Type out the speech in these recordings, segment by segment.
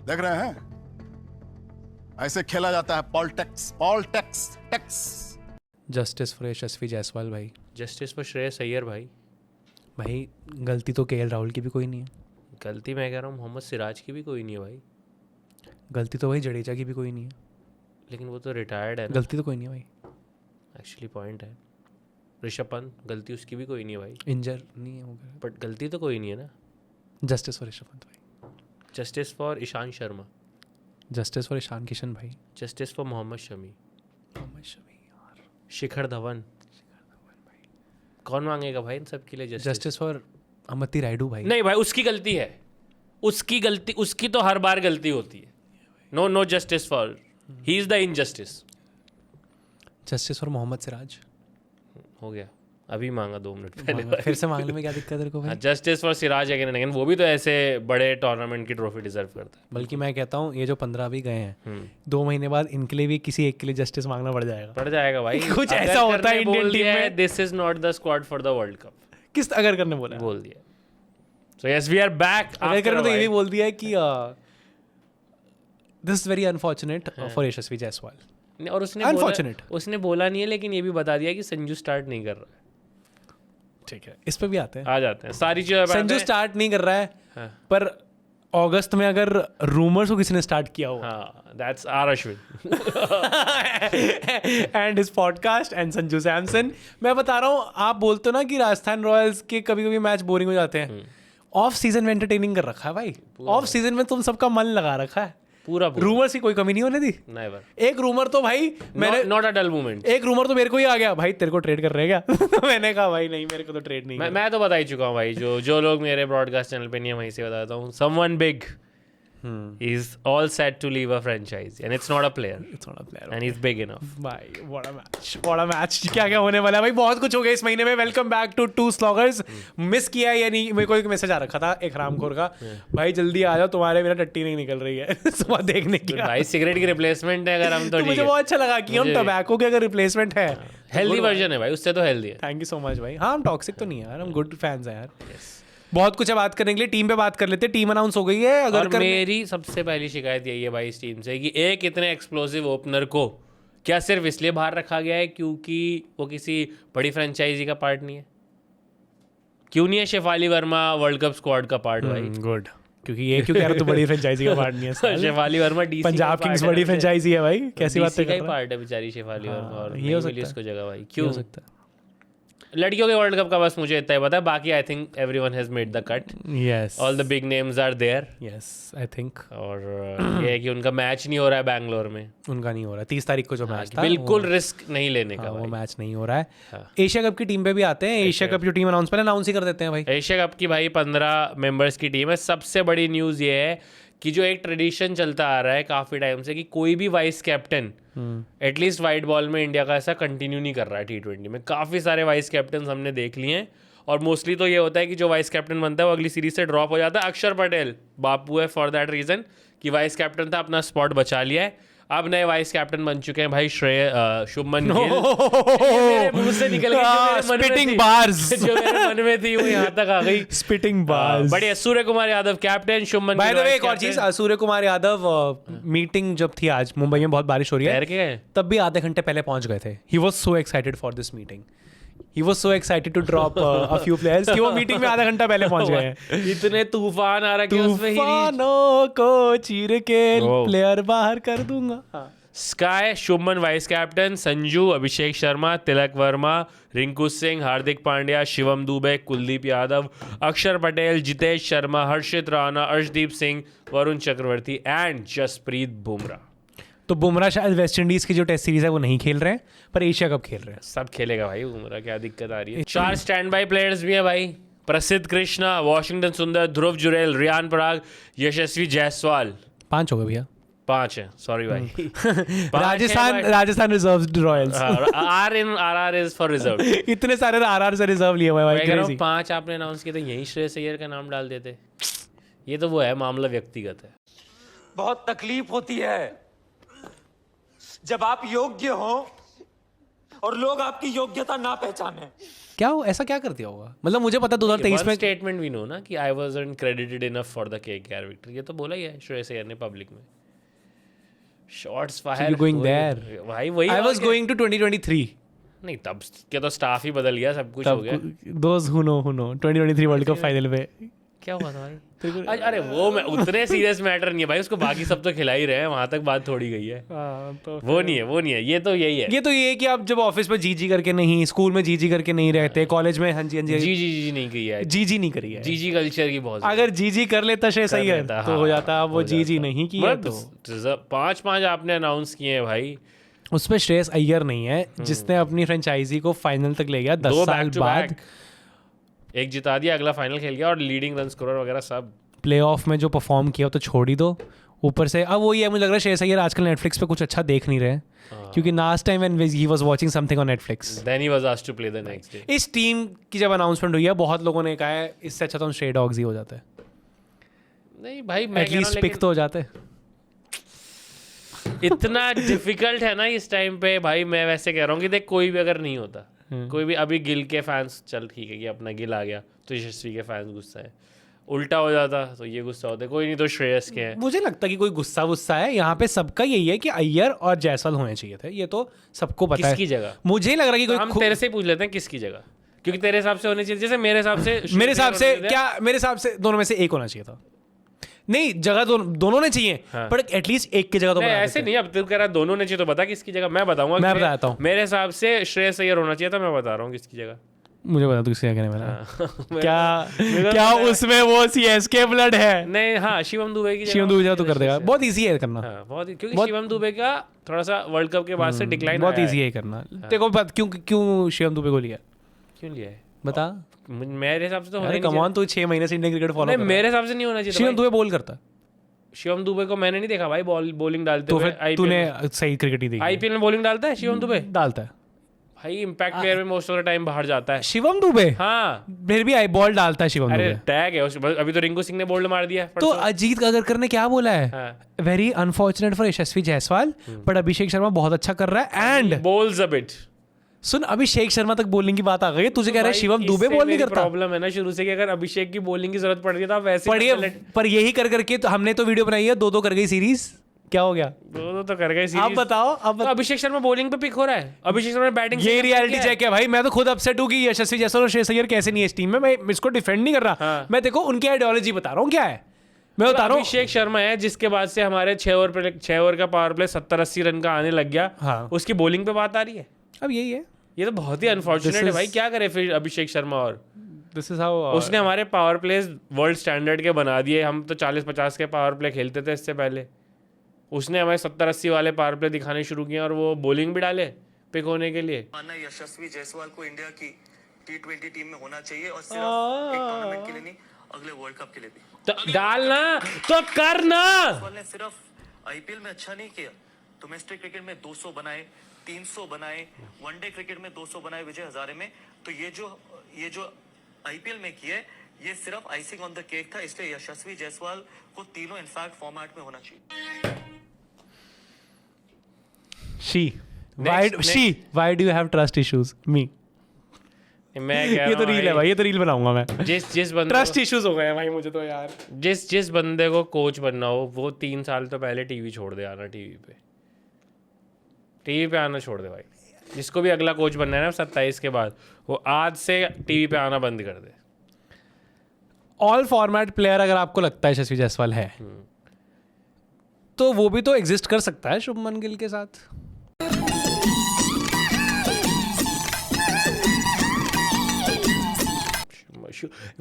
देख रहे हैं, ऐसे खेला जाता है politics, politics tax. Justice for Yashasvi Jaiswal भाई। जस्टिस फॉर श्रेयस अय्यर भाई। भाई गलती तो केएल राहुल की भी कोई नहीं है। गलती मैं कह रहा हूँ मोहम्मद सिराज की भी कोई नहीं है भाई। गलती तो भाई जडेजा की भी कोई नहीं है। लेकिन वो तो रिटायर्ड है ना। गलती तो कोई नहीं है भाई। एक्चुअली पॉइंट है। ऋषभ पंत, गलती उसकी भी कोई नहीं है भाई। इंजर नहीं है हो गया। बट गलती तो कोई नहीं है ना। जस्टिस फॉर ऋषभ पंत भाई। Justice for Ishant Sharma. Justice for Ishan Kishan भाई। Justice for Mohammed Shami. मोहम्मद शमी यार। शिखर धवन। कौन मांगेगा भाई इन सब के लिए जस्टिस फॉर अमती रायडू भाई। नहीं भाई, उसकी गलती है। उसकी गलती, उसकी तो हर बार गलती होती है। No justice for, he is the injustice. Justice for Mohammed Siraj. हो गया, अभी मांगा 2 मिनट पहले। फिर से मांगने में क्या दिक्कत है तेरे को भाई? Justice for Siraj again and again. वो भी तो ऐसे बड़े टूर्नामेंट की ट्रॉफी डिजर्व करता है। बल्कि मैं कहता हूँ ये जो 15 भी गए हैं 2 महीने बाद इनके लिए भी किसी एक के लिए जस्टिस मांगना पड़ जाएगा। पड़ जाएगा भाई। कुछ ऐसा होता है इंडियन टीम में। This is not the squad for the world cup. किस अगर करने बोला है? बोल दिया। So yes we are back. अगर करने तो ये भी बोल दिया है कि this is very unfortunate for Yashasvi Jaiswal. और उसने बोला नहीं है, लेकिन ये भी बता दिया कि संजू स्टार्ट नहीं कर रहा है। ठीक है, इस पे भी आते हैं। आ जाते हैं सारी चीजें। संजू स्टार्ट नहीं कर रहा है पर अगस्त में अगर रूमर्स को किसी ने स्टार्ट किया हो, that's R Ashwin and his podcast and Sanju Samson. मैं बता रहा हूँ, आप बोलते हो ना कि राजस्थान रॉयल्स के कभी कभी मैच बोरिंग हो जाते हैं। ऑफ सीजन में एंटरटेनिंग कर रखा है भाई। ऑफ सीजन में तुम सबका मन लगा रखा है। पूरा रूमर्स की कोई कमी नहीं होने दी। नेवर। एक रूमर तो भाई मैंने नॉट अ डल मोमेंट। एक रूमर तो मेरे को ही आ गया, भाई तेरे को ट्रेड कर रहे हैं क्या? मैंने कहा भाई नहीं, मेरे को तो ट्रेड नहीं। मैं तो बता ही चुका हूँ भाई। जो लोग मेरे ब्रॉडकास्ट चैनल पे नहीं है वहीं से बताता हूँ। Someone big is all set to leave a franchise and it's not a player. It's not a player. And he's big enough. भाई what a match क्या क्या होने वाला है भाई। बहुत कुछ हो गया इस महीने में। Welcome back to two sloggers. Miss किया या नहीं? मेरे को एक मैसेज आ रखा था एक रामखोर का, भाई जल्दी आ जाओ, तुम्हारे बिना टट्टी नहीं निकल रही है। सुबह देखने की भाई सिगरेट की रिप्लेसमेंट है अगर हम तो मुझे बहुत अच्छा लगा कि हम टबैको के अगर रिप्लेसमेंट है, हेल्दी वर्जन है भाई, उससे तो हेल्दी है। थैंक यू सो मच भाई। हाँ हम टॉक्सिक तो नहीं है यार, हम गुड फैंस हैं यार। बहुत कुछ है बात करने के लिए। टीम पे बात कर लेते हैं। टीम अनाउंस हो गई है। अगर मेरी सबसे पहली शिकायत यही है भाई इस टीम से कि एक इतने एक्सप्लोसिव ओपनर को क्या सिर्फ इसलिए बाहर रखा गया है क्योंकि वो किसी बड़ी फ्रेंचाइजी का पार्ट नहीं है? क्यों नहीं है Shafali Verma world cup squad का पार्ट भाई? गुड, क्योंकि ये क्यों कह रहा तू बड़ी फ्रेंचाइजी का पार्ट नहीं है? शेफाली वर्मा डीसी पंजाब किंग्स बड़ी फ्रेंचाइजी है भाई, कैसी बात कर रहा है? पार्ट है बेचारी शेफाली वर्मा, और ये हो सकता है उसको जगह भाई। क्यों हो सकता है? लड़कियों के वर्ल्ड कप का बस मुझे इतना ही पता है। बाकी I think everyone has made the cut. Yes, all the big names are there. Yes I think. और ये है कि उनका मैच नहीं हो रहा है बैंगलोर में। उनका नहीं हो रहा है 30 तारीख को जो मैच था, बिल्कुल रिस्क नहीं लेने का वो भाई। मैच नहीं हो रहा है। एशिया कप की टीम पे भी आते हैं। एशिया कप जो टीम अनाउंस ही कर देते हैं भाई। एशिया कप की भाई 15 मेंबर्स की टीम है। सबसे बड़ी न्यूज़ ये है कि जो एक ट्रेडिशन चलता आ रहा है काफ़ी टाइम से कि कोई भी vice captain at least white ball में इंडिया का ऐसा कंटिन्यू नहीं कर रहा है। T20 में काफ़ी सारे वाइस कैप्टन हमने देख लिए हैं, और मोस्टली तो ये होता है कि जो वाइस कैप्टन बनता है वो अगली सीरीज से ड्रॉप हो जाता है। अक्षर पटेल बापू है फॉर दैट रीज़न कि वाइस कैप्टन था, अपना स्पॉट बचा लिया है। अब नए वाइस कैप्टन बन चुके हैं भाई शुभमन गिल। मेरे मुंह से निकल गई स्पिटिंग बार्स जो मेरे मन में थी वो यहाँ तक आ गई। Spitting bars. बढ़िया। Surya Kumar Yadav captain, Shubman by the way एक और चीज, सूर्य कुमार यादव मीटिंग जब थी आज मुंबई में, बहुत बारिश हो रही है, तब भी आधे घंटे पहले पहुंच गए थे। He was so excited for this meeting. He was so excited to drop a few players कि वो मीटिंग में आधा घंटा पहले पहुंच गए हैं। इतने तूफान आ रहा है कि उसमें तूफानों को चीर के प्लेयर बाहर कर दूंगा। SKY Shubman vice captain, Sanju, Abhishek Sharma, Tilak Varma, Rinku Singh, Hardik Pandya, Shivam Dube, Kuldeep Yadav, Axar Patel, Jitesh Sharma, Harshit Rana, Arshdeep Singh, Varun Chakravarthy and Jasprit Bumrah. तो बुमराह शायद वेस्ट इंडीज की जो टेस्ट सीरीज है वो नहीं खेल रहे हैं, पर एशिया कप खेल रहे हैं। सब खेलेगा भाई बुमराह, क्या दिक्कत आ रही है। 4 स्टैंड बाई प्लेयर्स भी है भाई। प्रसिद्ध कृष्णा, वॉशिंगटन सुंदर, ध्रुव जुरेल, रियान पराग, यशस्वी जायसवाल। 5 हो गए भैया। 5 है, सॉरी भाई। Rajasthan reserved Royals. RR is for reserve. इतने सारे RR से रिजर्व लिए हुए भाई। क्रेजी। 5 आपने अनाउंस किए थे, यही श्रेयस अय्यर का नाम डाल देते। ये तो वो है, मामला व्यक्तिगत है। बहुत तकलीफ होती है जब आप योग्य हो और लोग आपकी योग्यता ना पहचाने। क्या ऐसा क्या कर दिया होगा? मतलब मुझे पता 2023 में स्टेटमेंट भी नो ना कि I wasn't credited enough for the KKR victory, ये तो बोला ही है श्रेयस अय्यर ने पब्लिक में। Shots fire going there. भाई वही आई वाज गोइंग टू 2023 नहीं, तब के तो स्टाफ ही बदल गया, सब कुछ हो गया। दोस्त who know 2023 world cup final पे क्या हुआ था भाई? अरे वो मैं उतने सीरियस मैटर नहीं है भाई, उसको बाकी सब तो खिला ही रहे हैं, वहां तक बात थोड़ी गई है। तो वो नहीं है, ये तो यही है। ये तो ये है कि आप जब ऑफिस में जी करके नहीं, स्कूल में जी करके नहीं रहते, कॉलेज में हाँ जी जी नहीं की है, जी नहीं करी है। जी कल्चर की बहुत। अगर जी कर लेता श्रेयस अय्यर तो हो जाता, अब वो जी नहीं किया तो 5 आपने अनाउंस किए हैं भाई। उस पे श्रेयस अय्यर नहीं है जिसने अपनी फ्रेंचाइजी को फाइनल तक ले गया 10 साल बाद, एक जिता दिया, अगला फाइनल खेल गया और लीडिंग रन स्कोरर वगैरह सब। प्लेऑफ में जो परफॉर्म किया तो छोड़ ही दो। ऊपर से अब वही है, मुझे लग रहा है श्रेयस अय्यर आजकल नेटफ्लिक्स पे कुछ अच्छा देख नहीं रहे, क्योंकि last time when he was watching something on Netflix then he was asked to play the next day. इस टीम की जब अनाउंसमेंट हुई है, बहुत लोगों ने कहा है इससे अच्छा तो हम स्ट्रे डॉग्स ही हो जाते हैं। नहीं भाई, मैं एटलीस्ट पिक तो हो जाते। इतना डिफिकल्ट है ना इस टाइम पे भाई। मैं वैसे कह रहा हूँ कि देख, कोई भी अगर नहीं होता, कोई भी, अभी गिल के फैंस चल ठीक है कि अपना गिल आ गया तो यशस्वी के फैंस गुस्सा है, उल्टा हो जाता तो ये गुस्सा होता, कोई नहीं तो श्रेयस के हैं। मुझे लगता है कि कोई गुस्सा वुस्सा है यहाँ पे, सबका यही है कि अय्यर और जायसवाल होने चाहिए थे, ये तो सबको पता है। किसकी जगह? मुझे लग रहा है कि हम तेरे से पूछ लेते हैं किसकी जगह, क्योंकि तेरे हिसाब से होनी चाहिए। जैसे मेरे हिसाब से मेरे हिसाब से दोनों में से एक होना चाहिए था। नहीं, जगह दोनों ने चाहिए, पर एटलीस्ट एक की जगह तो ऐसे नहीं। अब तू कह रहा दोनों ने चाहिए तो बता किसकी जगह। मैं बताऊंगा, मैं बताता हूँ। मेरे हिसाब से श्रेयस अय्यर होना चाहिए था, मैं बता रहा हूँ किसकी जगह। मुझे बता तू किसकी जगह मैंने क्या उसमें वो सीएसके ब्लड है? नहीं, हाँ, शिवम दुबे की। शिवम दुबे तो कर देगा, बहुत इजी है करना। बहुत, क्योंकि शिवम दुबे का थोड़ा सा वर्ल्ड कप के बाद से डिक्लाइन बहुत इजी है करना। देखो क्यों शिवम दुबे को लिया, क्यों लिया है बता। मेरे हिसाब से तो अरे कम ऑन, तू 6 महीने से इंडियन क्रिकेट फॉलो कर रहा है। मेरे हिसाब से नहीं होना चाहिए। शिवम दुबे बॉल करता है। शिवम दुबे को मैंने नहीं देखा भाई बॉलिंग डालते हुए। तो तूने सही क्रिकेट नहीं देखी? आईपीएल में बॉलिंग डालता है शिवम दुबे? डालता है भाई, इंपैक्ट प्लेयर में मोस्ट ऑफ द टाइम बाहर जाता है शिवम दुबे। हाँ, फिर भी आई बॉल डालता है शिवम दुबे। अरे टैग है उस, अभी तो रिंकू सिंह ने बोल्ड मार दिया। तो अजीत अगरकर ने क्या बोला है, very unfortunate for Yashasvi Jaiswal, but Abhishek Sharma बहुत अच्छा कर रहा है एंड बॉल्स अ बिट। सुन, अभिषेक शर्मा तक बॉलिंग की बात आ गई, तुझे कह रहा है शिवम दुबे बॉल नहीं करता। प्रॉब्लम है ना शुरू से कि अगर अभिषेक की बॉलिंग की जरूरत पड़ रही है तो वैसे पढ़िए, पर यही कर करके तो हमने तो वीडियो बनाई है, 2-2 कर गई सीरीज। क्या हो गया? 2-2 तो कर गए सीरीज। आप बताओ। अब तो अभिषेक शर्मा बॉलिंग पे पिक हो रहा है, अभिषेक शर्मा बैटिंग। ये रियलिटी चेक है भाई। मैं तो खुद अपसेट हूँ कि यशस्वी जायसवाल और श्रेयस अय्यर कैसे नहीं है इस टीम में। मैं इसको डिफेंड नहीं कर रहा, मैं देखो उनकी आइडियोलॉजी बता रहा हूँ क्या है। मैं बता रहा हूँ अभिषेक शर्मा है जिसके बाद से हमारे 6 ओवर का पावर प्ले 70-80 रन का आने लग गया, उसकी बॉलिंग पे बात आ रही है। अब यही है, ये तो बहुत ही अनफॉर्चुनेट है भाई। क्या करे फिर अभिषेक शर्मा? और दिस इज हाउ उसने हमारे पावर प्लेस वर्ल्ड स्टैंडर्ड के बना दिए। हम तो 40-50 के पावर प्ले खेलते थे इससे पहले। उसने हमारे 70-80 वाले पावर प्ले दिखाने शुरू किए और वो बॉलिंग भी डाले पिक होने के लिए। मानना यशस्वी जायसवाल को इंडिया की T20 टीम में होना चाहिए, और सिर्फ एक टूर्नामेंट के लिए नहीं, अगले वर्ल्ड कप के लिए भी। तो डालना तो करना। जायसवाल ने सिर्फ आईपीएल में अच्छा नहीं किया, डोमेस्टिक क्रिकेट में 200 बनाए, 300 बनाए, वनडे क्रिकेट में 200 बनाए विजय हजारे में। तो ये जो आईपीएल में किया है, ये सिर्फ आइसिंग ऑन द केक था। इसलिए यशस्वी जायसवाल को तीनों इनफैक्ट फॉर्मेट में होना चाहिए। Why do you have trust issues? Me. मैं कह ये तो रील है भाई, ये तो रील बनाऊंगा मैं। जिस बंदे ट्रस्ट इश्यूज हो गए हैं भाई मुझे तो यार। जिस बंदे को कोच बनना हो वो 3 साल तो पहले टीवी छोड़ दे, आना टीवी पे आना छोड़ दे भाई। जिसको भी अगला कोच बनना है ना 27 के बाद, वो आज से टीवी पे आना बंद कर दे। ऑल फॉर्मेट प्लेयर अगर आपको लगता है यशस्वी जायसवाल है, तो वो भी तो एग्जिस्ट कर सकता है शुभमन गिल के साथ।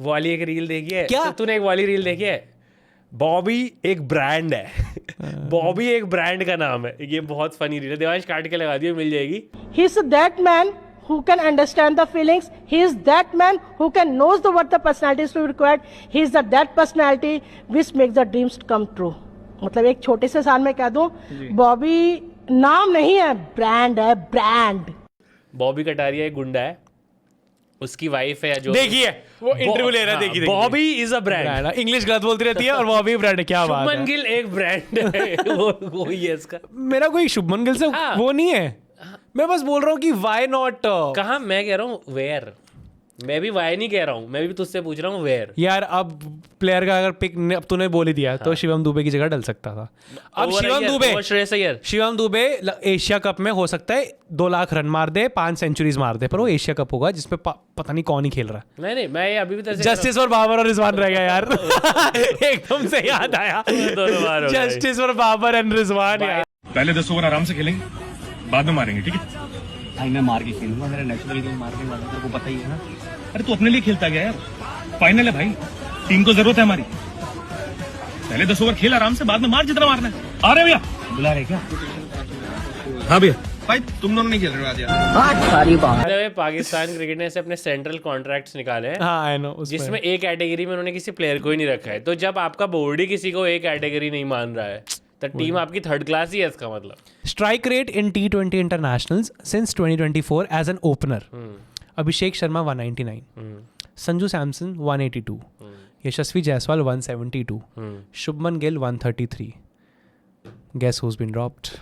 वो वाली एक रील देखी है क्या? तो तूने एक वाली रील देखी है? बॉबी एक ब्रांड है। बॉबी एक ब्रांड का नाम है। ये बहुत फनी रील है, देवांश काट के लगा दियो, मिल जाएगी। He is that man who can understand the feelings. He is that man who can knows what the personalities to be required. He is that personality which makes the dreams come true. मतलब एक छोटे से साल में कह दूं, बॉबी नाम नहीं है, ब्रांड है, ब्रांड। बॉबी कटारिया एक गुंडा है, उसकी वाइफ है जो देखिए वो इंटरव्यू ले रहा है, देखिए Bobby is a brand. English गलत बोलती रहती है और बॉबी ब्रांड है। क्या बात है? शुभमन गिल एक ब्रांड है। वो ही है इसका। मेरा कोई शुभमन गिल से वो नहीं है। मैं बस बोल रहा हूँ कि व्हाई नॉट। कहाँ? मैं कह रहा हूँ वेयर मैं भी वाई नहीं कह रहा हूँ, मैं भी तुझसे पूछ रहा हूँ वेयर। यार अब प्लेयर का अगर पिक अब तूने बोल ही दिया तो शिवम दुबे की जगह डल सकता था। अब श्रेयस अय्यर शिवम दुबे एशिया कप में हो सकता है 2 लाख रन मार दे, 5 सेंचुरीज मार दे, पर वो एशिया कप होगा जिसमें पता नहीं कौन ही खेल रहा है। नहीं मैं अभी भी जस्टिस फॉर बाबर और रिजवान रह गया यार। एकदम से याद आया, दोनों बार हो गए। Justice for Babar and Rizwan यार। पहले 10 ओवर आराम से खेलेंगे, बाद में मारेंगे, ठीक है? भाई मैं मार के खेलूंगा, मेरा नेचुरल गेम मारने वाला तेरे को पता ही है ना। अरे तू अपने लिए खेलता गया यार, फाइनल है भाई, टीम को जरूरत है हमारी। पहले 10 ओवर खेल आराम से, बाद में मार जितना मारना है। आ रहे भैया? बुला रहे क्या? हाँ भैया। भाई तुम दोनों नहीं खेल रहे हो आज यार। पाकिस्तान क्रिकेट ने से अपने सेंट्रल कॉन्ट्रैक्ट्स निकाले हैं, हाँ आई नो, जिसमें एक कैटेगरी में उन्होंने किसी प्लेयर को ही नहीं रखा है। तो जब आपका बोर्ड ही किसी को एक कैटेगरी नहीं मान रहा है तो टीम आपकी थर्ड क्लास ही है, इसका मतलब। Strike rate in T20 internationals since 2024 as an opener, Abhishek Sharma 199, Sanju Samson 182, Yashasvi Jaiswal 172, Shubman Gill 133। Guess who's been dropped?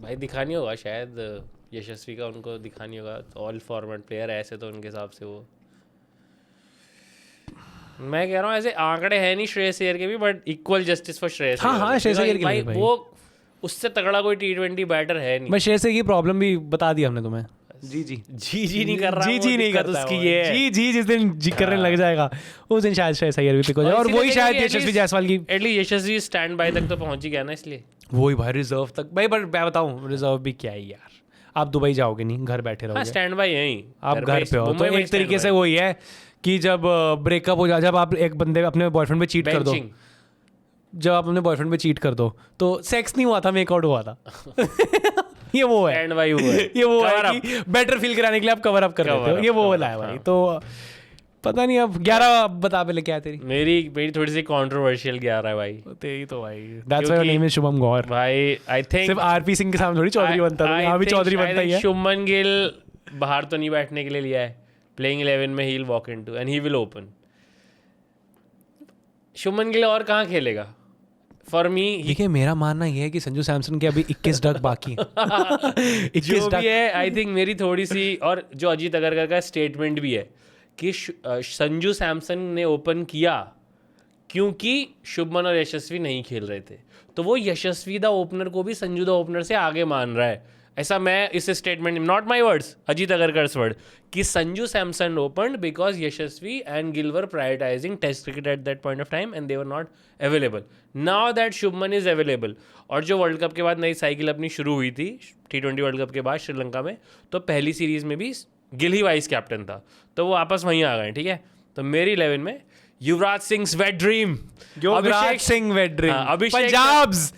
भाई दिखानी होगा शायद यशस्वी का, उनको दिखानी होगा। ऑल फॉर्मेट प्लेयर ऐसे तो उनके हिसाब से वो, मैं कह रहा हूँ ऐसे आंकड़े हैं नहीं श्रेयस अय्यर के भी, but equal justice for Shreyas Iyer. हाँ श्रेयस अय्यर के भाई लिए भाई वो उससे तगड़ा कोई T20 बैटर है नहीं। मैं श्रेयस अय्यर की प्रॉब्लम भी बता दी हमने तुम्हें। जी नहीं कर रहा, जी नहीं करता उसकी वो। ये है। जी जिस दिन जी करने लग जाएगा उस दिन शायद श्रेयस अय्यर भी पिक हो जाए, और वही शायद यशस्वी जायसवाल की। एटलीस्ट यशस्वी स्टैंड बाय तक तो पहुंच ही गया ना, इसलिए वही भाई रिजर्व तक भाई। पर मैं बताऊं रिजर्व भी क्या है यार, आप दुबई जाओगे नहीं, घर बैठे रहोगे। स्टैंड बाय यहीं आप घर पे हो तो एक तरीके से वही है कि जब ब्रेकअप हो जाए, जब आप एक बंदे अपने बॉयफ्रेंड पे चीट कर दो, जब आप अपने बॉयफ्रेंड पे चीट कर दो तो सेक्स नहीं हुआ था, मेकआउट हुआ था। ये वो है, स्टैंड बाय हुआ है। ये वो है कि बेटर फील कराने के लिए आप कवर अप कर देते हो, ये वो वाला है भाई। तो पता नहीं अब 11 बता पहले क्या है तेरी? मेरी थोड़ी सी कंट्रोवर्शियल 11 है भाई। तेरी तो भाई that's why name is Shubham Gaur भाई। आई थिंक सिर्फ आरपी सिंह के सामने थोड़ी चौधरी बनता है, यहाँ भी चौधरी बनता ही है। शुभमन गिल बाहर तो नहीं बैठने के लिए लिया है, प्लेइंग 11 में he will walk into and he will open. Shubman Gill और कहाँ खेलेगा? फॉर मी देखिए मेरा मानना ये है कि संजू सैमसन के अभी 21 डक बाकी है। 21 भी है। आई थिंक मेरी थोड़ी सी, और जो अजीत अगरकर का स्टेटमेंट भी है कि संजू सैमसन ने ओपन किया क्योंकि शुभमन और यशस्वी नहीं खेल रहे थे, तो वो यशस्वी द ओपनर को भी संजू द ओपनर से आगे मान रहा है। ऐसा मैं इस statement, not my words, Ajit Agarkar's word, कि Sanju Samson open because Yashasvi and Gill were prioritizing test cricket at that point of time and they were not available. Now that Shubman is available, और जो वर्ल्ड कप के बाद नई साइकिल अपनी शुरू हुई थी T20 वर्ल्ड कप के बाद श्रीलंका में, तो पहली सीरीज में भी गिल ही वाइस कैप्टन था, तो वो वापस वहीं आ गए। ठीक है, तो मेरी 11 में Yuvraj Singh wait dream, Yuvraj Singh wait dream, अभिषेक पंजाब्स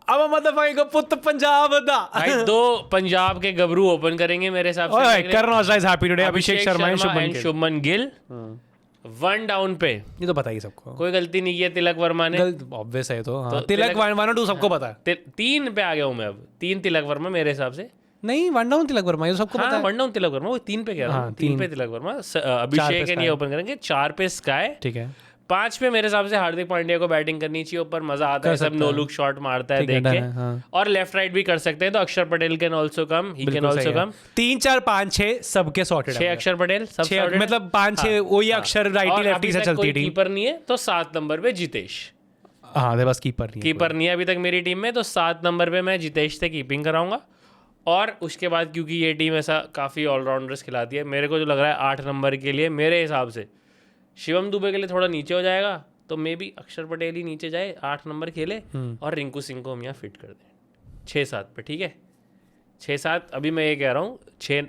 अब मदफाइंग पुत पंजाब दा भाई। 2 पंजाब के गबरू ओपन करेंगे मेरे हिसाब ओए से। Karan Aujla is happy today, Abhishek Sharma and Shubman Gill 1 down पे। ये तो पता ही सबको, कोई गलती नहीं की है तिलक वर्मा ने, ऑब्वियस है। तो हाँ, तिलक 1-2 सबको पता है। 3 पे आ गया हूँ मैं अब, 3 तिलक वर्मा मेरे हिसाब से। नहीं 1 डाउन तिलक वर्मा, ये तो सबको पता है। 1 डाउन तिलक वर्मा, वो 3 पे कह रहा हूँ। 3 पे तिलक वर्मा, अभिषेक एंड ये ओपन करेंगे। 4 पे स्काई, ठीक है। 5 पे मेरे हिसाब से हार्दिक पांड्या को बैटिंग करनी चाहिए, ऊपर मजा आता है, सब नो लुक शॉट मारता है देख के। और लेफ्ट राइट भी कर सकते हैं, तो अक्षर Patel can also come, he can also come. 3 4 5 6 सबके सॉर्टेड 6 अक्षर पटेल सब sorted। मतलब 5-6 वही अक्षर राइटी लेफ्टी से चलती थी। कीपर नहीं है तो 7 नंबर पे जितेश। हाँ दे बस कीपर नहीं है अभी तक मेरी टीम में, तो 7 नंबर पे मैं जितेश से कीपिंग कराऊंगा। और उसके बाद क्योंकि ये टीम ऐसा काफ़ी ऑलराउंडर्स खिलाती है, मेरे को जो लग रहा है 8 नंबर के लिए मेरे हिसाब से शिवम दुबे के लिए थोड़ा नीचे हो जाएगा, तो मे बी अक्षर पटेल ही नीचे जाए, 8 नंबर खेले, और रिंकू सिंह को हम यहाँ फिट कर दें 6-7 पे। ठीक है, 6-7 अभी मैं ये कह रहा हूँ।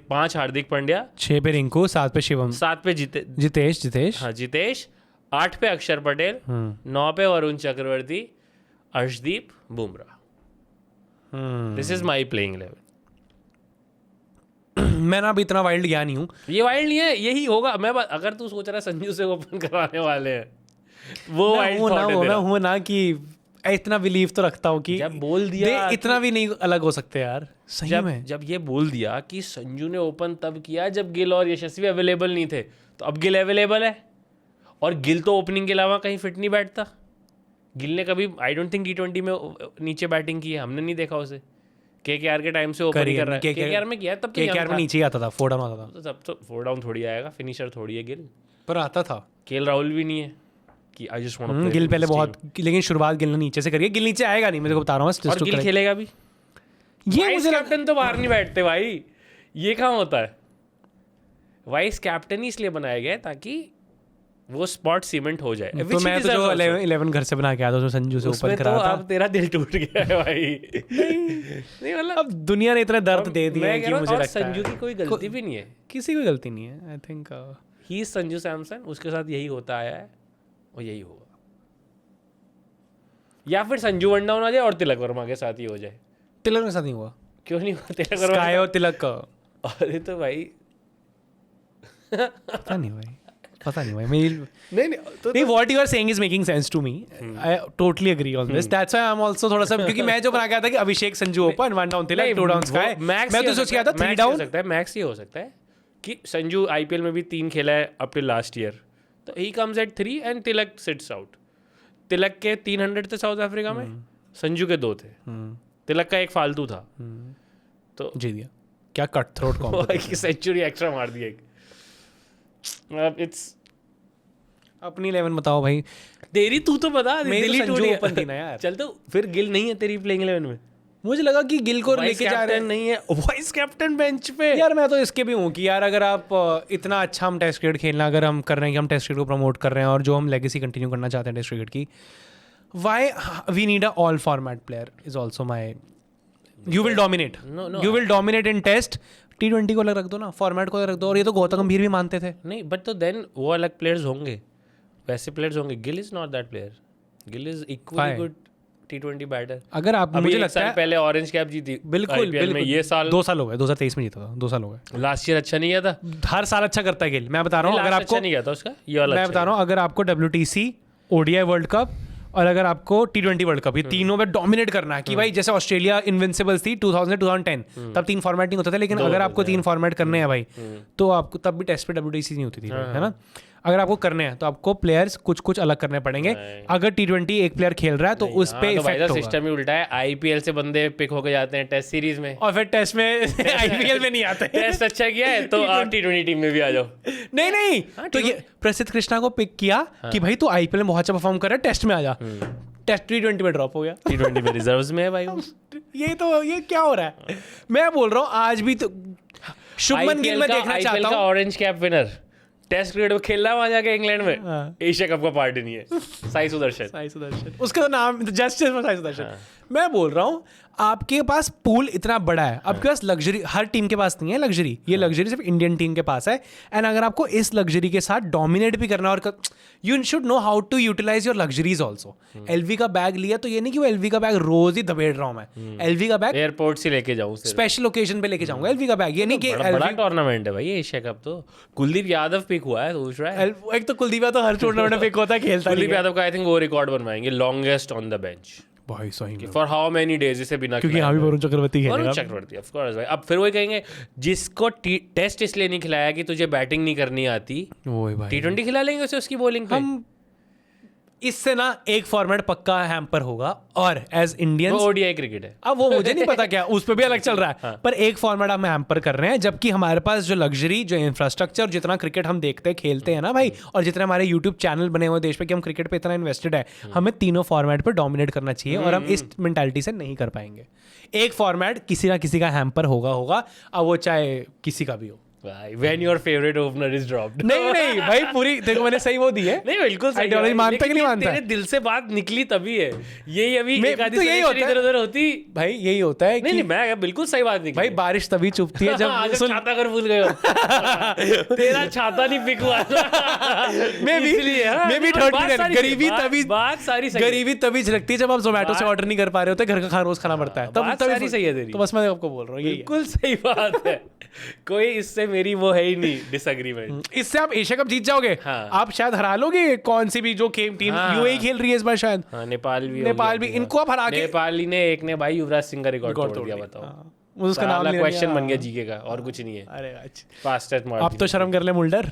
5 हार्दिक पांड्या, 6 पे रिंकू, 7 पे शिवम, 7 पे जितेश, हाँ जितेश, 8 पे अक्षर पटेल, 9 पे Varun Chakravarthy, Arshdeep, Bumrah. This is my playing 11। मैं ना अभी इतना वाइल्ड गया नहीं हूँ। ये वाइल्ड नहीं है, यही होगा। मैं अगर तू सोच रहा है संजू से ओपन करवाने वाले हैं, वो वाइल्ड मैं हूँ ना कि इतना बिलीव तो रखता हूँ कि जब बोल दिया इतना भी नहीं अलग हो सकते यार सही में। जब ये बोल दिया कि संजू ने ओपन तब किया जब गिल और यशस्वी अवेलेबल नहीं थे, तो अब गिल अवेलेबल है, और गिल तो ओपनिंग के अलावा कहीं फिट नहीं बैठता। गिल ने कभी, आई डोंट थिंक T20 में नीचे बैटिंग की है, हमने नहीं देखा उसे। केकेआर के टाइम से ओपन ही कर रहा है। केकेआर में किया तब तो केकेआर में नीचे ही आता था, 4 डाउन आता था, तो सब तो 4 डाउन थोड़ी आएगा, फिनिशर थोड़ी है गिल। पर आता था। केएल राहुल भी नहीं है कि I just want to Gill पहले बहुत, लेकिन शुरुआत गिल ने नीचे से करी है। गिल नीचे आएगा नहीं, मैं तेरे को बता रहा हूँ। और गिल खेलेगा भी। ये वाइस मुझे कैप्टन तो बाहर नहीं बैठते भाई, ये कहाँ होता है। वाइस कैप्टन ही इसलिए बनाया गया है ताकि वो स्पॉट सीमेंट हो जाए। तो मैं तो जो 11 घर से बना के आया था, उसमें संजू से ओपन करा था। अब तेरा दिल टूट गया है भाई। नहीं मतलब अब दुनिया ने इतना दर्द दे दिया है कि मुझे लगता है संजू की कोई गलती भी नहीं है, किसी की गलती नहीं है। I think he Sanju Samson, उसके साथ यही होता आया है और यही होगा। या फिर संजू वन डाउन आ जाए और तिलक वर्मा के साथ ही हो जाए। तिलक के साथ नहीं हुआ, क्यों नहीं हुआ तिलक वर्मा स्काई और तिलक का? अरे तो भाई पता नहीं भाई मेरी नहीं नहीं, what you are saying is making sense to me. I totally agree on this. That's why I am also थोड़ा सा, क्योंकि मैं जो बना के आया था कि अभिषेक संजू ओपन, 1 डाउन तिलक, 2 डाउन स्काई, मैं तो सोच के आया था 3 डाउन। मैक्स ये हो सकता है कि संजू आईपीएल में भी 3 खेला है अप टिल लास्ट ईयर, तो he comes at 3 and Tilak sits out. Tilak के 300 थे साउथ अफ्रीका में, संजू के 2 थे। तिलक का एक फालतू था, तो जीत गया। क्या cut throat competition, century extra मार दी एक। इट्स अपनी 11 बताओ भाई। तेरी तू तो बता, मेरी दिल्ली तो संजू टूटी ओपन थी ना यार। चल तो फिर गिल नहीं है तेरी प्लेइंग 11 में। मुझे लगा कि गिल को लेके जा रहे हैं। नहीं है वाइस कैप्टन बेंच पे। यार मैं तो इसके भी हूँ कि यार अगर आप इतना अच्छा हम टेस्ट क्रिकेट खेलना अगर हम कर रहे हैं कि हम टेस्ट क्रिकेट को प्रमोट कर रहे हैं और जो हम लेगेसी कंटिन्यू करना चाहते हैं टेस्ट क्रिकेट की, why we need a all format player is also my. You will dominate, you will dominate in test. T20 को अलग रख दो ना, फॉर्मेट को अलग रख दो। और ये तो गौतम गंभीर भी मानते थे। नहीं बट तो देन वो अलग प्लेयर्स होंगे, वैसे प्लेयर्स होंगे। Gill is not that player, Gill is equally good T20 batter. अगर आप, मुझे लगता है पहले ऑरेंज कैप जीती बिल्कुल में, ये साल 2 साल हो गए, 2023 में जीता था, 2 साल हो गए। लास्ट ईयर अच्छा नहीं गया था, हर साल अच्छा करता है गिल। मैं बता रहा हूँ अगर आपको अच्छा नहीं गया था उसका, ये वाला मैं बता रहा हूँ अगर आपको WTC, ODI वर्ल्ड कप और अगर आपको T20 वर्ल्ड कप, ये तीनों में डोमिनेट करना है कि भाई जैसे ऑस्ट्रेलिया इनविंसिबल्स थी 2010 तब 3 फॉर्मेट नहीं होते थे, लेकिन अगर आपको 3 फॉर्मेट करने हैं भाई तो आपको तब भी टेस्ट पे WTC नहीं होती थी, है ना। अगर आपको करने हैं तो आपको प्लेयर्स कुछ अलग करने पड़ेंगे। अगर T20 एक प्लेयर खेल रहा है तो उस पे इफेक्ट होगा। सिस्टम ही उल्टा है, आईपीएल से बंदे पिक होके जाते हैं टेस्ट सीरीज में और फिर टेस्ट में IPL में नहीं आते। टेस्ट अच्छा किया है तो आप T20 टीम में भी आ जाओ। नहीं तो ये प्रसिद्ध कृष्णा को पिक किया कि भाई तू IPL में बहुत अच्छा परफॉर्म कर रहा है, टेस्ट में आ जा। टेस्ट T20 में ड्रॉप हो गया। T20 में रिजर्व्स में है भाई। ये क्या हो रहा है। मैं बोल रहा हूँ आज भी तो शुभमन गिल मैं देखना चाहता हूँ। Orange cap winner test cricket में खेल रहा है वहां जाके इंग्लैंड में, एशिया कप का पार्टी नहीं है। साई सुदर्शन उसका तो नाम जस्टिस फॉर साई सुदर्शन। मैं बोल रहा हूँ आपके पास पूल इतना बड़ा है, आपके पास लग्जरी हर टीम के पास नहीं है। लग्जरी, ये लग्जरी सिर्फ इंडियन टीम के पास है। एंड अगर आपको इस लग्जरी के साथ डोमिनेट भी करना और you should know how to utilise your luxuries also. LV का बैग लिया तो ये नहीं कि वो LV का बैग रोज ही दबेड़ रहा हूँ मैं। LV का बैग एयरपोर्ट से लेके जाऊँ, स्पेशल ओकेजन पे लेके जाऊंगा LV का बैग। ये नहीं कि बड़ा टूर्नामेंट है भाई एशिया कप। तो कुलदीप यादव पिक हुआ है, सोच रहा है। एक तो कुलदीप यादव हर टूर्नामेंट में पिक होता है, खेलता नहीं कुलदीप यादव का आई थिंक वो रिकॉर्ड बनवाएंगे, लॉन्गेस्ट ऑन द बेंच भाई सही में। फॉर हाउ मेनी डेज इसे बिना, क्योंकि यहाँ भी वरुण चक्रवर्ती खेलेगा। वरुण चक्रवर्ती ऑफ कोर्स भाई। अब फिर वही कहेंगे जिसको टेस्ट इसलिए नहीं खिलाया कि तुझे बैटिंग नहीं करनी आती, वही भाई T20 खिला लेंगे उसे उसकी बॉलिंग पे। हम इससे ना एक फॉर्मेट पक्का हैम्पर होगा। और एज इंडियंस ODI क्रिकेट है, अब वो मुझे नहीं पता क्या उस पर भी अलग चल रहा है पर एक फॉर्मेट हम हैम्पर कर रहे हैं, जबकि हमारे पास जो लग्जरी, जो इंफ्रास्ट्रक्चर, जितना क्रिकेट हम देखते हैं खेलते हैं ना भाई, और जितने हमारे यूट्यूब चैनल बने हुए देश पे कि हम क्रिकेट पे इतना इन्वेस्टेड है, हमें तीनों फॉर्मेट पर डोमिनेट करना चाहिए और हम इस मेंटालिटी से नहीं कर पाएंगे। एक फॉर्मेट किसी ना किसी का हैम्पर होगा, अब वो चाहे किसी का भी हो। When your favorite opener is dropped। नहीं भाई पूरी देखो मैंने सही वो दी है। नहीं बिल्कुल सही आइडियोलॉजी मानता कि नहीं मानता? तेरे दिल से बात निकली तभी है। यही अभी एक आधी तो यही होता है इधर-उधर होती भाई, यही होता है नहीं मैं बिल्कुल सही बात निकली भाई बारिश तभी चुभती है जब छाता कर भूल गए हो। तेरा छाता नहीं पिक हुआ मैं भी गरीबी तभी बात सारी सही, गरीबी तभी झलकती है जब आप जोमेटो से ऑर्डर नहीं कर पा रहे होते, घर का खाना रोज खाना पड़ता है, तब सारी सही है तेरी। तो बस मैं आपको बोल रहा हूँ बिल्कुल सही बात है, कोई इससे मेरी वो है ही नहीं डिसएग्रीमेंट। इससे आप एशिया कप जीत जाओगे। हाँ। आप शायद हरा लोगे कौन सी भी जो टीम UAE खेल रही है इस बार शायद। नेपाल भी इनको आप हरा के नेपाली ने एक ने भाई युवराज सिंह का रिकॉर्ड तोड़ दिया, बताओ। उसका नाम नहीं क्वेश्चन लिया। बन गया जीके का, और कुछ नहीं है। अरे अच्छा, फास्टेस्ट अब तो शर्म कर ले मुल्डर।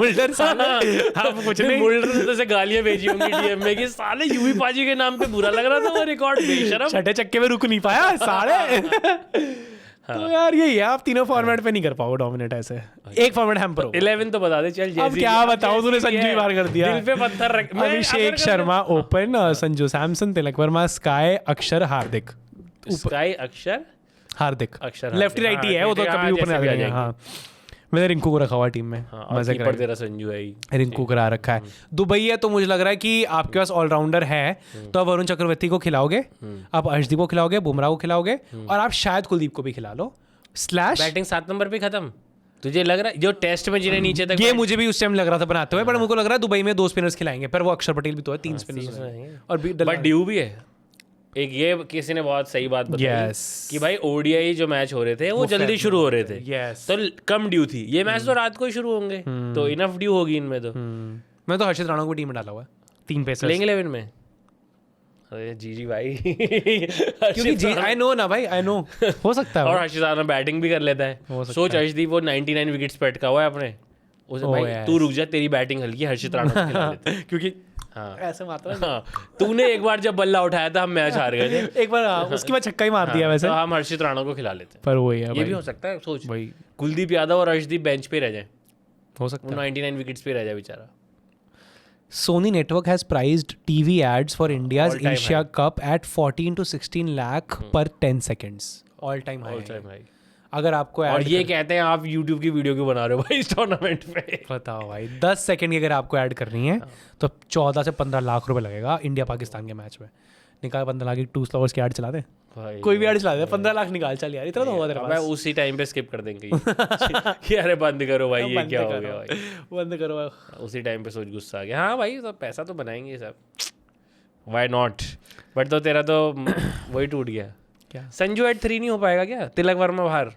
मुल्डर साले, अब कुछ नहीं। मुल्डर ने तो से गालियां भेजी होंगी डीएम में कि साले यूवी पाजी के नाम पे बुरा लग रहा था वो रिकॉर्ड, बेशरम। छठे चक्के में रुक नहीं पाया साले। तो यार यही है, आप तीनों फॉर्मेट पे नहीं कर पाओगे डोमिनेट ऐसे, एक फॉर्मेट हैम्पर हो। 11 तो बता दे चल। अब क्या बताऊं, तूने संजू ही बार कर दिया। दिल पे पत्थर रख। मैं अभिषेक अगर- शर्मा ओपन, संजू सैमसन, तिलक वर्मा, स्काई, अक्षर, हार्दिक। स्काई अक्षर हार्दिक लेफ्टी राइट ही है वो, तो हाँ, कभी ऊपर जैसे नहीं भी आ जाएंगे। जाएंगे। हाँ, मैंने रिंकू को रखा हुआ टीम में, हाँ, और मजे कीपर तेरा संजू है ही। रिंकू करा रखा है। दुबई है तो मुझे लग रहा है कि आपके पास ऑलराउंडर है, तो आप वरुण चक्रवर्ती को खिलाओगे, आप अर्शदीप को खिलाओगे, बुमराह को खिलाओगे, और आप शायद कुलदीप को भी खिला लो। स्लैश बैटिंग 7 नंबर पे खत्म। तुझे लग रहा है जो टेस्ट में जिन्हें नीचे तक ये मुझे भी उस टाइम लग रहा था बनाते हुए, बट मुझे लग रहा है दुबई में 2 स्पिनर्स खिलाएंगे, पर वो अक्षर पटेल भी तो है, 3 स्पिनर्स और बट ड्यू भी है एक। ये किसी ने बहुत सही बात बताई Yes. कि भाई ओडीआई जो मैच हो रहे थे वो जल्दी शुरू हो रहे थे, Yes. तो कम ड्यू थी। ये मैच तो रात को ही शुरू होंगे, तो इनफ ड्यू होगी इनमें। तो मैं तो हर्षित राणा को टीम में डाला हुआ है, 3 पेसर्स लेंगे 11 में। अरे जी भाई क्योंकि जी आई नो ना भाई, आई नो हो सकता है और भाई। हर्षित राणा बैटिंग भी कर लेता हो है। सकता सोच अर्शदीप वो 99 विकेट्स पे अटका हुआ है अपने, उसे भाई yes. तू रुक जा, तेरी बैटिंग हल्की, हर्षित राणा को खिला लेते हैं। क्योंकि हाँ ऐसे मात्रा हाँ, तूने एक बार जब बल्ला उठाया था हम मैच हार गए थे, एक बार उसके बाद छक्का ही मार दिया वैसे, तो हम हर्षित राणा को खिला लेते हैं। पर वही है ये भाई, भी हो सकता है। सोच भाई कुलदीप यादव और अर्शदीप बेंच पे रह जाए, हो सकता वो है। 99 विकेट्स पे रह जाए बेचारा। Sony Network has priced TV ads for India's All-time Asia high. Cup at 14 to 16 lakh per 10 seconds. All time high. All time high. अगर आपको और ऐड ये कहते हैं आप YouTube की वीडियो क्यों बना रहे हो भाई इस टूर्नामेंट पे। बताओ भाई, 10 सेकंड की अगर आपको ऐड करनी है तो 14 से 15 लाख रुपए लगेगा इंडिया पाकिस्तान के मैच में। निकाल 15 लाख की 2 स्लॉवर्स की ऐड चला दे, भाई कोई भी ऐड चला दे, 15 लाख निकाल, चल यार इतना तो होगा तेरे मैं पास। उसी टाइम पे स्किप कर देंगे कि अरे बंद करो भाई, ये बंद क्या हो करो, गया भाई। बंद करो। उसी टाइम पे सोच गुस्सा आ गया। हाँ भाई तो पैसा तो बनाएंगे ये सब, व्हाई नॉट। बट तो तेरा तो वही टूट गया। क्या? संजू एट 3 नहीं हो पाएगा क्या? तिलक वर्मा बाहर।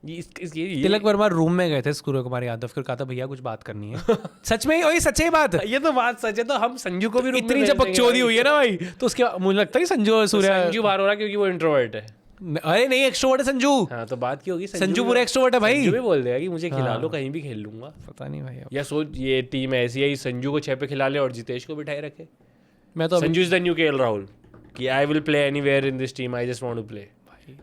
तिलक वर्मा रूम में गए थे सूर्य कुमार यादव, फिर कहा था भैया कुछ बात करनी है। सच में ही सच्ची बात, ये तो बात सच है। तो हम संजू को भी room में इतनी भेज जब देंगे बकचोदी भाई। हुई है ना भाई, तो उसके मुझे लगता है कि संजू और तो सूर्य, संजू बाहर हो रहा है क्योंकि वो इंट्रोवर्ट है। अरे नहीं एक्सट्रोवर्ट है संजू। हाँ तो बात क्या होगी? संजू पूरा एक्सट्रोवर्ट है भाई। संजू भी बोल देगा कि मुझे खिला हाँ। लो, कहीं भी खेल लूंगा। पता नहीं भाई, या सोच ये टीम ऐसी है, संजू को 6 पे खिला ले और जितेश को बिठाए रखे। मैं तो Sanju is the new KL Rahul कि I will play anywhere in this team, I just want to play.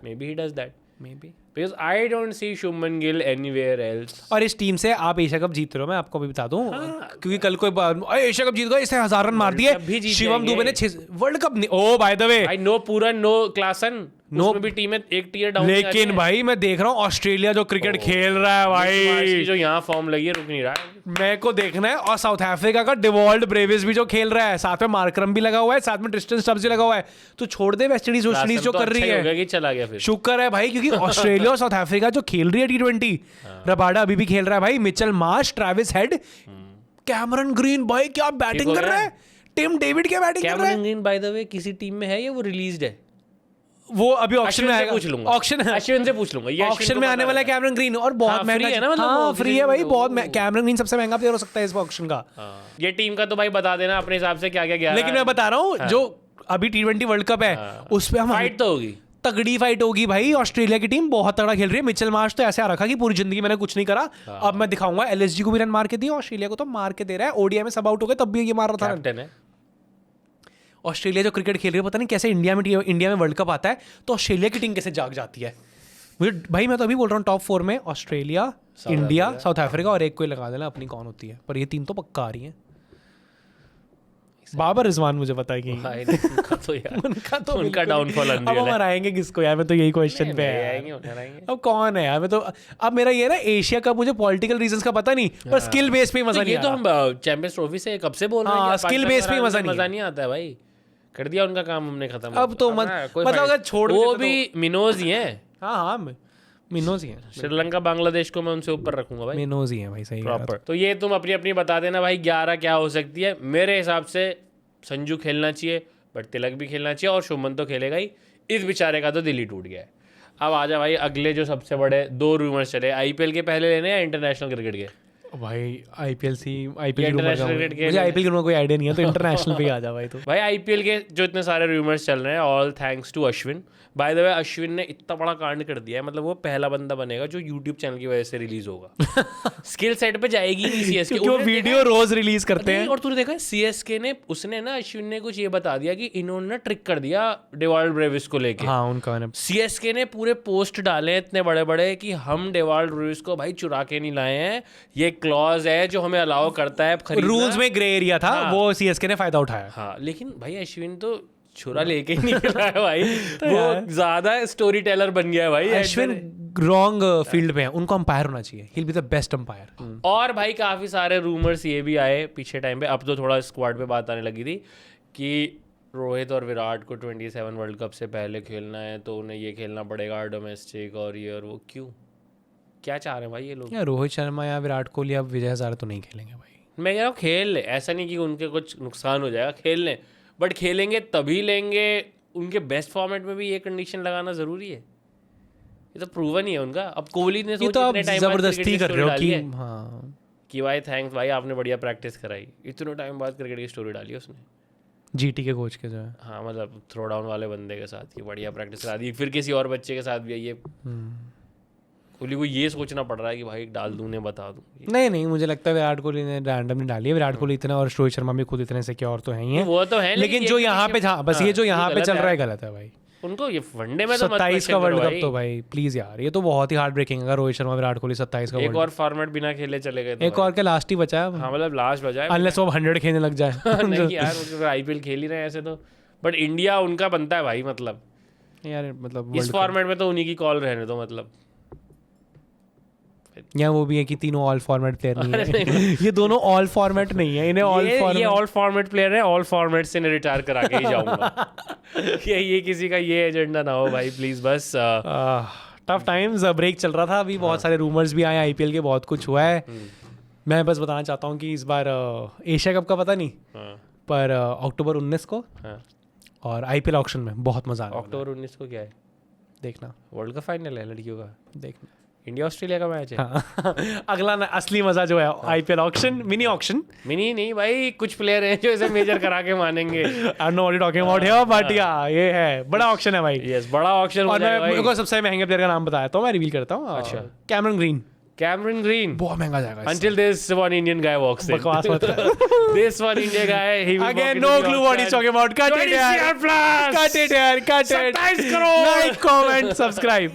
Maybe he does that, maybe. Because I don't see Shubman Gill anywhere else. और इस टीम से आप एशिया कप जीत रहे हो, मैं आपको अभी बता दूं, क्योंकि कल को एशिया कप जीत गए, इसने 1000 रन मार World Cup भी दिए। जीत शिवम जाएंगे। दुबे ने 6 world cup. Oh by the way, I know Pooran, no Klaasen, No- उसमें भी टीम एक टीयर डाउन। लेकिन भाई मैं देख रहा हूँ ऑस्ट्रेलिया जो क्रिकेट खेल रहा है भाई, जो यहाँ फॉर्म लगी है रुक नहीं रहा है। मेरे को देखना है। और साउथ अफ्रीका का डिवॉल्ड ब्रेविस भी जो खेल रहा है, साथ में मार्करम भी लगा हुआ है, साथ में ट्रिस्टन स्टब्स भी लगा हुआ है। तो छोड़ दे वेस्ट इंडीज जो कर रही है, कि चला गया फिर। शुक्र है भाई, क्योंकि ऑस्ट्रेलिया और साउथ अफ्रीका जो खेल रही है T20, रबाडा अभी भी खेल रहा है भाई, Mitchell Marsh, Travis head, Cameron green, भाई क्या बैटिंग कर रहा है। टिम डेविड क्या बैटिंग कर रहा है। कैमरन ग्रीन बाय द वे किसी टीम में है या वो रिलीज्ड है? वो अभी ऑक्शन में अश्विन से आएगा, पूछ लूंगा। ऑक्शन अश्विन से पूछ लूंगा। ये अश्विन ऑक्शन को में पता आने वाला है रहता कैमरन ग्रीन, और बहुत हाँ, महंगा free है ना, मतलब हाँ वो फ्री है भाई, वो- बहुत कैमरन ग्रीन सबसे महंगा प्लेयर हो सकता है इस ऑक्शन का। ये टीम का तो भाई बता देना अपने हिसाब से क्या क्या गया। लेकिन मैं बता रहा हूँ जो अभी T20 वर्ल्ड कप है उस पे हम फाइट तो होगी, तगड़ी फाइट होगी भाई। ऑस्ट्रेलिया की टीम बहुत तगड़ा खेल रही है। मिचेल मार्श तो ऐसे आ रखा कि पूरी जिंदगी मैंने कुछ नहीं करा, अब मैं दिखाऊंगा। एलएसजी को भी रन मार के दिया, ऑस्ट्रेलिया को तो मार के दे रहा है। ओडीआई में सब आउट हो गए तब भी ये मार रहा था रन। कैप्टन है। ऑस्ट्रेलिया जो क्रिकेट खेल रही है, पता नहीं कैसे इंडिया में वर्ल्ड कप आता है तो ऑस्ट्रेलिया की टीम कैसे जाग जाती है। मुझे भाई मैं तो अभी बोल रहा हूँ टॉप 4 में ऑस्ट्रेलिया, इंडिया, साउथ अफ्रीका और एक कोई लगा देना अपनी कौन होती है, पर ये 3 तो पक्का आ रही है। बाबर रिजवान मुझे पता है कि भाई उनका तो यार उनका उनका डाउनफॉल अब हम हराएंगे किसको यार, मैं तो यही क्वेश्चन पे है यार। अब कौन है यार, मैं तो अब मेरा ये ना एशिया का मुझे पॉलिटिकल रीजंस का पता नहीं, पर स्किल बेस पे ही मजा नहीं ये आ तो रहा। हम चैंपियंस ट्रॉफी से कब से बोल रहे हैं हाँ, कि skill पाकिस्तान base पे ही को मजा मजा नहीं नहीं आता है भाई। कर दिया उनका काम हमने खत्म। अब तो मतलब अगर छोड़ वो देते भी मिनोज ही है। हाँ हाँ मिनोज ही है, श्रीलंका बांग्लादेश को मैं उनसे ऊपर रखूंगा भाई, मिनोज ही है भाई, सही प्रॉपर। तो ये तुम अपनी अपनी बता देना भाई 11 क्या हो सकती है। मेरे हिसाब से संजू खेलना चाहिए, बट तिलक भी खेलना चाहिए, और शुभमन तो खेलेगा ही। इस बेचारे का तो दिल ही टूट गया है। अब आजा भाई अगले जो सबसे बड़े 2 रूमर्स चले, आईपीएल के पहले लेने या इंटरनेशनल क्रिकेट के? भाई आईपीएल international cricket के मुझे आईपीएल के rumor कोई आइडिया नहीं है, तो इंटरनेशनल पे ही आ जा भाई तू। भाई आईपीएल के जो इतने सारे रूमर्स चल रहे हैं, all thanks to Ashwin. By the way Ashwin ने इतना बड़ा कांड कर दिया है, मतलब वो पहला बंदा बनेगा जो यूट्यूब चैनल की वजह से रिलीज होगा। स्किल सेट पे जाएगी नहीं सीएसके, क्योंकि वो वीडियो रोज रिलीज करते हैं। और तूने देखा सीएसके ने, उसने ना अश्विन ने कुछ ये बता दिया कि इन्होंने ना ट्रिक कर दिया डेवाल्ड ब्रेविस को लेके। हाँ उनका मैंने सीएसके ने पूरे पोस्ट डाले हैं इतने बड़े बड़े कि हम डेवाल्ड ब्रेविस को भाई चुरा के नहीं लाए हैं, ये क्लॉज है जो हमें अलाउ करता है खरीदना। रूल्स में ग्रे एरिया था, हाँ। वो सीएसके ने फायदा उठाया। हाँ लेकिन भाई अश्विन तो छुरा लेके ही निकला है भाई। वो ज्यादा स्टोरी टेलर बन गया है भाई अश्विन रॉन्ग फील्ड पे है, उनको अंपायर होना चाहिए, he will be the best umpire. और भाई काफी सारे रूमर्स ये भी आए पीछे टाइम पे, अब तो थोड़ा स्क्वाड पे बात आने लगी थी कि रोहित और विराट को 27 वर्ल्ड कप से पहले खेलना है, तो उन्हें ये खेलना पड़ेगा डोमेस्टिक और ये और वो। क्यों, क्या चाह रहे हैं भाई ये लोग? या रोहित शर्मा या विराट कोहली अब विजय हजारे तो नहीं खेलेंगे भाई। मैं कह रहा हूँ खेल ले, ऐसा नहीं कि उनके कुछ नुकसान हो जाएगा, खेल लें, बट खेलेंगे तभी लेंगे। उनके बेस्ट फॉर्मेट में भी ये कंडीशन लगाना जरूरी है, ये तो प्रूवन ही है उनका। अब कोहली ने ये तो आप जबरदस्ती कर रहे हो कि हाँ कि भाई थैंक्स भाई आपने बढ़िया प्रैक्टिस कराई, इतने टाइम बाद क्रिकेट की स्टोरी डाली उसने जीटी के कोच के जो है। हाँ मतलब थ्रो डाउन वाले बंदे के साथ कि बढ़िया प्रैक्टिस करा दी, फिर किसी और बच्चे के साथ भी है। ये कोहली को ये सोचना पड़ रहा है कि भाई डाल दूं ने बता दूं। नहीं मुझे लगता है विराट कोहली ने रैंडमली डाली है। विराट कोहली इतना और रोहित शर्मा भी खुद इतने सिक्योर तो है ही है, वो तो है, लेकिन जो यहाँ पे बस ये जो यहाँ पे चल रहा है गलत है भाई। उनको ये वनडे में तो 27 का वर्ल्ड कप तो भाई प्लीज यार, ये तो बहुत ही हार्ट ब्रेकिंग है। रोहित शर्मा विराट कोहली 27 का एक और फॉर्मेट बिना खेले चले गए, एक और के लास्ट ही बचा है। हाँ मतलब लास्ट बचा है, अनलेस वो 100 खेलने लग जाए। नहीं यार आईपीएल खेल ही रहे हैं ऐसे तो, बट इंडिया उनका बनता है भाई। मतलब यार मतलब इस फॉर्मेट में तो उन्हीं की कॉल रहने दो। मतलब या वो भी है कि तीनों ऑल फॉर्मेट प्लेयर नहीं है। ये दोनों ऑल फॉर्मेट नहीं है, इन्हें ये ऑल फॉर्मेट प्लेयर है, ऑल फॉर्मेट से इन्हें रिटायर करा के ही जाऊंगा। ये किसी का ये एजेंडा ना हो भाई प्लीज। बस टफ टाइम्स, ब्रेक चल रहा था अभी, बहुत सारे रूमर्स भी आए आईपीएल के, बहुत कुछ हुआ है। मैं बस बताना चाहता हूँ कि इस बार एशिया कप का पता नहीं, पर अक्टूबर 19 को और आईपीएल ऑक्शन में बहुत मजा आने वाला है। अक्टूबर 19 को क्या है देखना, वर्ल्ड कप फाइनल है लड़कियों का, देखना इंडिया ऑस्ट्रेलिया का मैच है। हाँ। अगला असली मजा जो है IPL auction, mini auction. Mini नहीं भाई, कुछ प्लेयर हैं जो इसे मेजर करा के मानेंगे। I know what you talking about here, but या ये है बड़ा ऑक्शन है भाई। यस बड़ा ऑक्शन। और मैं मेरे को सबसे महंगे प्लेयर का नाम बताया तो मैं रिवील करता हूँ। अच्छा, कैमरन ग्रीन। कैमरन ग्रीन बहुत महंगा जाएगा until this one Indian guy walks in. बकवास मत कर। This one Indian guy, he will Again, no clue what he's talking about. Cut it, yaar. Cut it, yaar. Cut it. 27 crore. Like, comment, subscribe.